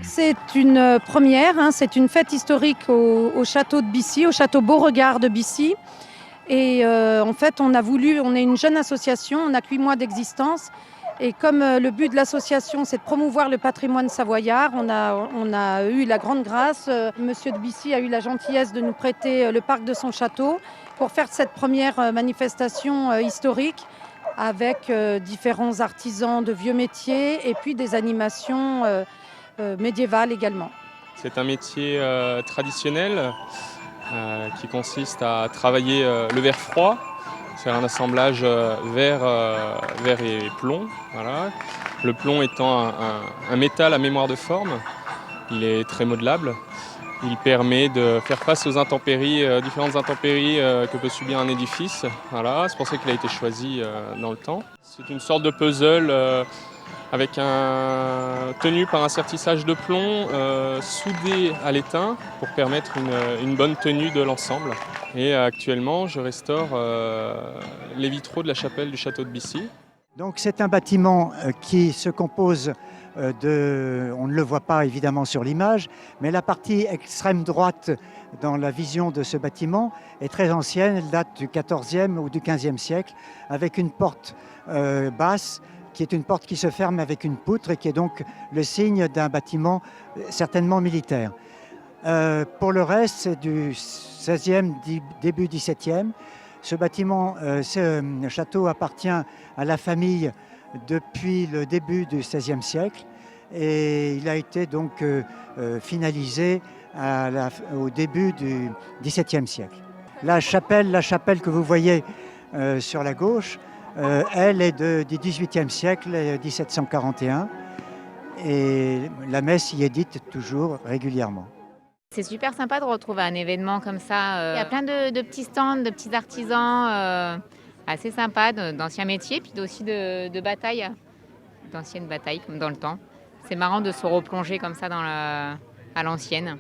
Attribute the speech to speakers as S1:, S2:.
S1: C'est une première, c'est une fête historique au château de Bissy, au château Beauregard de Bissy. Et en fait, on est une jeune association, on n'a que 8 mois d'existence. Et comme le but de l'association, c'est de promouvoir le patrimoine savoyard, on a eu la grande grâce. Monsieur de Bissy a eu la gentillesse de nous prêter le parc de son château pour faire cette première manifestation historique avec différents artisans de vieux métiers et puis des animations médiévales également.
S2: C'est un métier traditionnel qui consiste à travailler le verre froid. C'est un assemblage verre et plomb. Voilà. Le plomb étant un métal à mémoire de forme, il est très modelable. Il permet de faire face aux intempéries, différentes intempéries que peut subir un édifice. Voilà. C'est pour ça qu'il a été choisi dans le temps. C'est une sorte de puzzle avec tenu par un sertissage de plomb soudé à l'étain pour permettre une bonne tenue de l'ensemble. Et actuellement, je restaure les vitraux de la chapelle du château de Bissy.
S3: Donc c'est un bâtiment qui se compose on ne le voit pas évidemment sur l'image, mais la partie extrême droite dans la vision de ce bâtiment est très ancienne, elle date du XIVe ou du XVe siècle, avec une porte basse qui est une porte qui se ferme avec une poutre et qui est donc le signe d'un bâtiment certainement militaire. Pour le reste, c'est du XVIe, début XVIIe. Ce bâtiment, ce château appartient à la famille depuis le début du XVIe siècle et il a été donc finalisé au début du XVIIe siècle. La chapelle que vous voyez sur la gauche, elle est du XVIIIe siècle, 1741, et la messe y est dite toujours régulièrement.
S4: C'est super sympa de retrouver un événement comme ça. Il y a plein de petits stands, de petits artisans assez sympas, d'anciens métiers, puis aussi de batailles, d'anciennes batailles comme dans le temps. C'est marrant de se replonger comme ça à l'ancienne.